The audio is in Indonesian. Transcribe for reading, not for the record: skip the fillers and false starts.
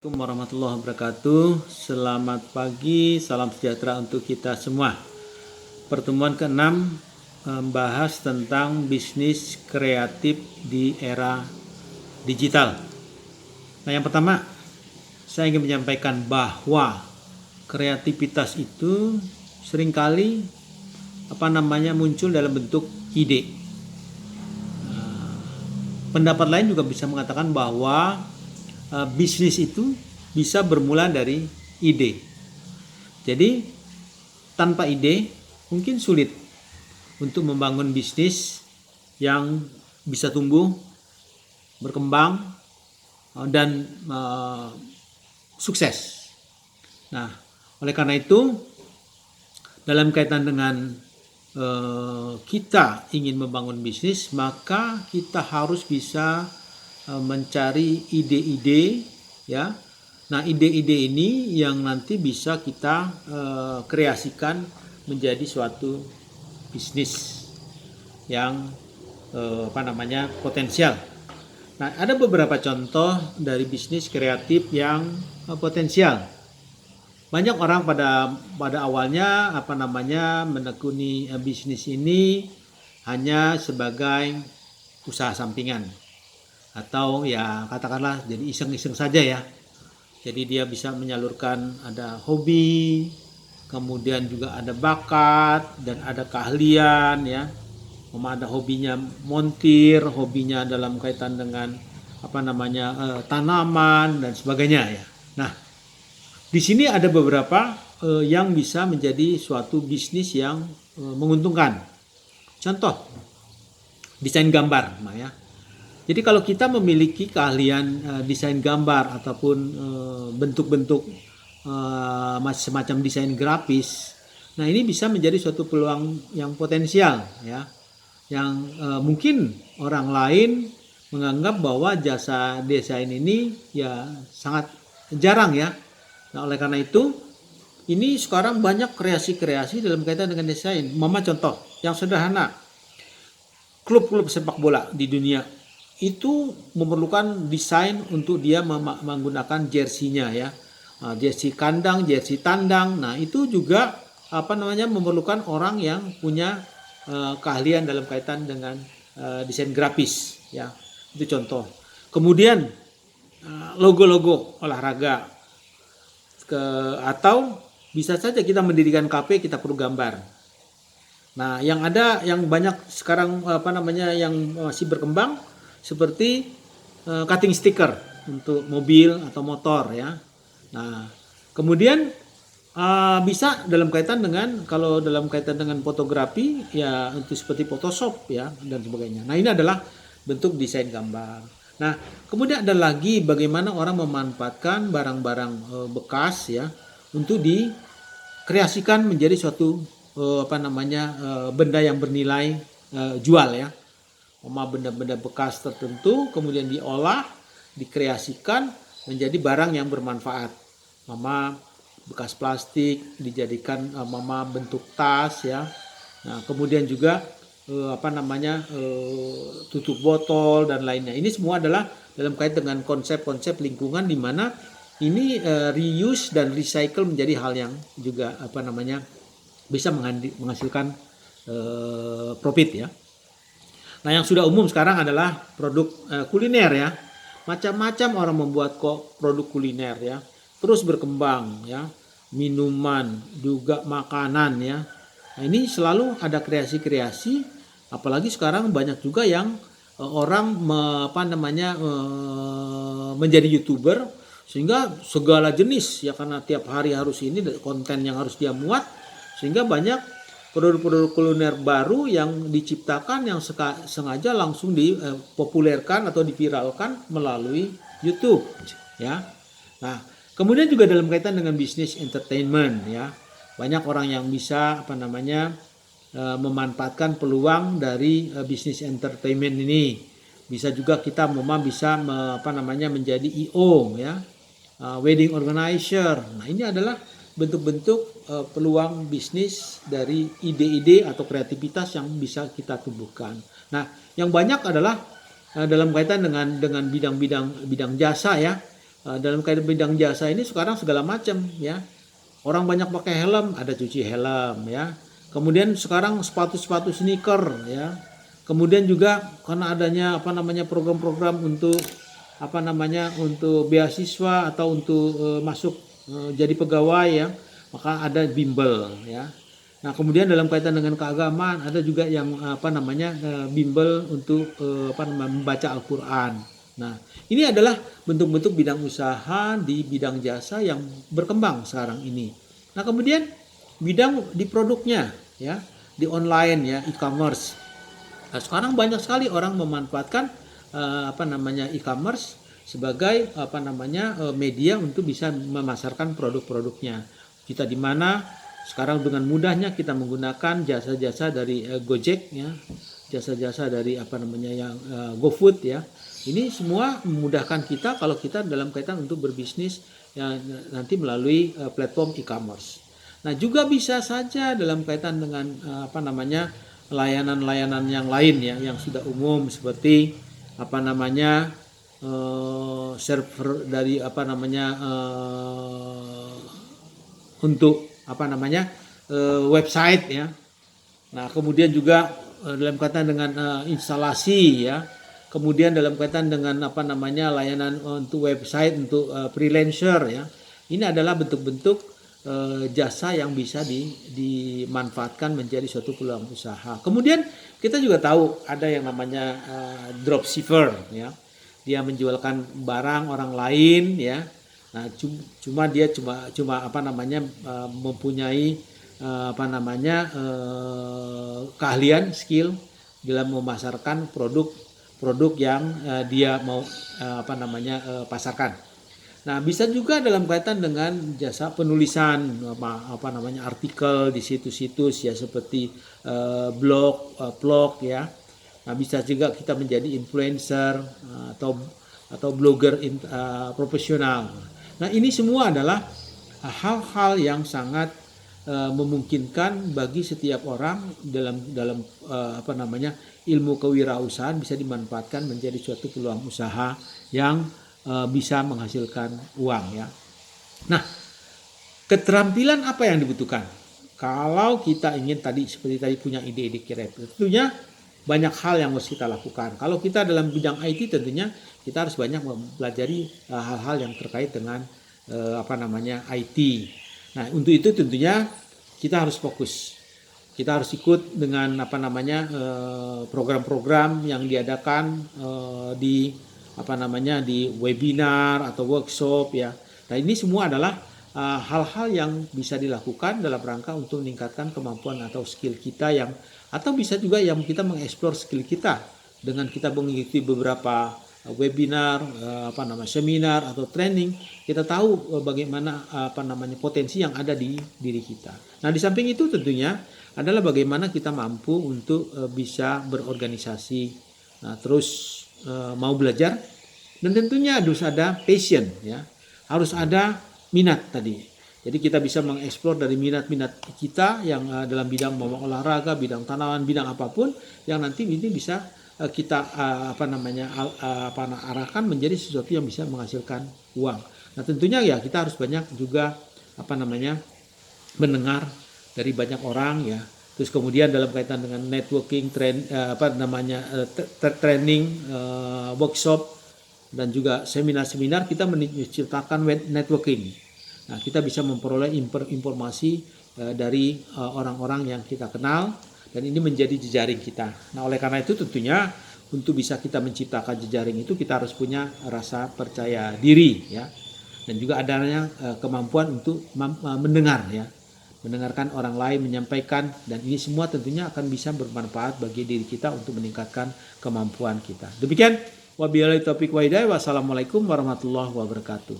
Assalamualaikum warahmatullahi wabarakatuh. Selamat pagi, salam sejahtera untuk kita semua. Pertemuan ke-6 membahas tentang bisnis kreatif di era digital. Nah, yang pertama, saya ingin menyampaikan bahwa kreativitas itu seringkali muncul dalam bentuk ide. Pendapat lain juga bisa mengatakan bahwa bisnis itu bisa bermula dari ide. Jadi tanpa ide mungkin sulit untuk membangun bisnis yang bisa tumbuh, berkembang, dan sukses. Nah, oleh karena itu dalam kaitan dengan kita ingin membangun bisnis, maka kita harus bisa mencari ide-ide, ya. Nah, ide-ide ini yang nanti bisa kita kreasikan menjadi suatu bisnis yang potensial. Nah, ada beberapa contoh dari bisnis kreatif yang potensial. Banyak orang pada awalnya menekuni bisnis ini hanya sebagai usaha sampingan, atau ya katakanlah jadi iseng-iseng saja ya. Jadi dia bisa menyalurkan ada hobi, kemudian juga ada bakat dan ada keahlian ya. Ada hobinya montir, hobinya dalam kaitan dengan tanaman dan sebagainya ya. Nah, di sini ada beberapa yang bisa menjadi suatu bisnis yang menguntungkan. Contoh, desain gambar, ya. Jadi kalau kita memiliki keahlian desain gambar ataupun bentuk-bentuk semacam desain grafis, nah ini bisa menjadi suatu peluang yang potensial ya, yang mungkin orang lain menganggap bahwa jasa desain ini ya sangat jarang ya. Nah, oleh karena itu ini sekarang banyak kreasi-kreasi dalam kaitan dengan desain. Contoh yang sederhana, klub-klub sepak bola di dunia itu memerlukan desain untuk dia menggunakan jersinya ya, jersey kandang, jersey tandang. Nah, itu juga memerlukan orang yang punya keahlian dalam kaitan dengan desain grafis ya. Itu contoh. Kemudian logo-logo olahraga atau bisa saja kita mendirikan kafe, kita perlu gambar. Nah, yang banyak sekarang yang masih berkembang seperti cutting sticker untuk mobil atau motor ya. Nah, kemudian bisa dalam kaitan dengan fotografi ya, untuk seperti Photoshop ya dan sebagainya. Nah, ini adalah bentuk desain gambar. Nah, kemudian ada lagi bagaimana orang memanfaatkan barang-barang bekas ya untuk dikreasikan menjadi suatu benda yang bernilai jual ya. Benda-benda bekas tertentu kemudian diolah, dikreasikan menjadi barang yang bermanfaat. Bekas plastik dijadikan bentuk tas ya. Nah, kemudian juga tutup botol dan lainnya. Ini semua adalah dalam kait dengan konsep-konsep lingkungan di mana ini reuse dan recycle menjadi hal yang juga bisa menghasilkan profit ya. Nah, yang sudah umum sekarang adalah produk kuliner ya. Macam-macam orang membuat produk kuliner ya. Terus berkembang ya. Minuman, juga makanan ya. Nah, ini selalu ada kreasi-kreasi. Apalagi sekarang banyak juga yang orang menjadi YouTuber, sehingga segala jenis ya, karena tiap hari harus ini konten yang harus dia muat, sehingga banyak produk-produk kuliner baru yang diciptakan yang sengaja langsung dipopulerkan atau diviralkan melalui YouTube ya. Nah, kemudian juga dalam kaitan dengan bisnis entertainment ya, banyak orang yang bisa memanfaatkan peluang dari bisnis entertainment ini. Bisa juga kita bisa menjadi IO ya, wedding organizer. Nah, ini adalah bentuk-bentuk peluang bisnis dari ide-ide atau kreativitas yang bisa kita tumbuhkan. Nah, yang banyak adalah dalam kaitan dengan bidang jasa ya. dalam kaitan bidang jasa ini sekarang segala macam ya. Orang banyak pakai helm, ada cuci helm ya. Kemudian sekarang sepatu-sepatu sneaker ya. Kemudian juga karena adanya program-program untuk untuk beasiswa atau untuk masuk jadi pegawai ya, maka ada bimbel ya. Nah, kemudian dalam kaitan dengan keagamaan ada juga yang bimbel untuk membaca Al-Qur'an. Nah, ini adalah bentuk-bentuk bidang usaha di bidang jasa yang berkembang sekarang ini. Nah, kemudian bidang di produknya ya, di online ya, e-commerce. Nah, sekarang banyak sekali orang memanfaatkan e-commerce sebagai media untuk bisa memasarkan produk-produknya. Kita di mana sekarang dengan mudahnya kita menggunakan jasa-jasa dari Gojek ya, jasa-jasa dari GoFood ya. Ini semua memudahkan kita kalau kita dalam kaitan untuk berbisnis ya, nanti melalui platform e-commerce. Nah, juga bisa saja dalam kaitan dengan layanan-layanan yang lain ya, yang sudah umum seperti server dari untuk website ya. Nah, kemudian juga dalam kaitan dengan instalasi ya. Kemudian dalam kaitan dengan layanan untuk website untuk freelancer ya. Ini adalah bentuk-bentuk jasa yang bisa dimanfaatkan menjadi suatu peluang usaha. Kemudian kita juga tahu ada yang namanya dropshipper ya. Dia menjualkan barang orang lain ya. Nah, dia mempunyai keahlian, skill dalam memasarkan produk yang dia mau pasarkan. Nah, bisa juga dalam kaitan dengan jasa penulisan artikel di situs-situs ya, seperti blog ya. Nah, bisa juga kita menjadi influencer atau blogger profesional. Nah, ini semua adalah hal-hal yang sangat memungkinkan bagi setiap orang dalam ilmu kewirausahaan bisa dimanfaatkan menjadi suatu peluang usaha yang bisa menghasilkan uang ya. Nah, keterampilan apa yang dibutuhkan? Kalau kita ingin seperti tadi punya ide-ide kreatif, tentunya banyak hal yang harus kita lakukan. Kalau kita dalam bidang IT tentunya kita harus banyak mempelajari hal-hal yang terkait dengan IT. Nah, untuk itu tentunya kita harus fokus. Kita harus ikut dengan program-program yang diadakan di webinar atau workshop ya. Nah, ini semua adalah hal-hal yang bisa dilakukan dalam rangka untuk meningkatkan kemampuan atau skill kita atau bisa juga yang kita mengeksplor skill kita dengan kita mengikuti beberapa webinar, seminar atau training. Kita tahu bagaimana potensi yang ada di diri kita. Nah, di samping itu tentunya adalah bagaimana kita mampu untuk bisa berorganisasi, terus mau belajar, dan tentunya harus ada passion ya, harus ada minat tadi. Jadi kita bisa mengeksplor dari minat-minat kita yang dalam bidang olahraga, bidang tanaman, bidang apapun yang nanti ini bisa kita arahkan menjadi sesuatu yang bisa menghasilkan uang. Nah, tentunya ya kita harus banyak juga mendengar dari banyak orang ya. Terus kemudian dalam kaitan dengan networking, training, workshop dan juga seminar-seminar, kita menciptakan networking. Nah, kita bisa memperoleh informasi dari orang-orang yang kita kenal, dan ini menjadi jejaring kita. Nah, oleh karena itu tentunya untuk bisa kita menciptakan jejaring itu kita harus punya rasa percaya diri ya, dan juga adanya kemampuan untuk mendengar ya, mendengarkan orang lain menyampaikan, dan ini semua tentunya akan bisa bermanfaat bagi diri kita untuk meningkatkan kemampuan kita. Demikian, wabillahi taufiq wa hidayah. Wassalamualaikum warahmatullahi wabarakatuh.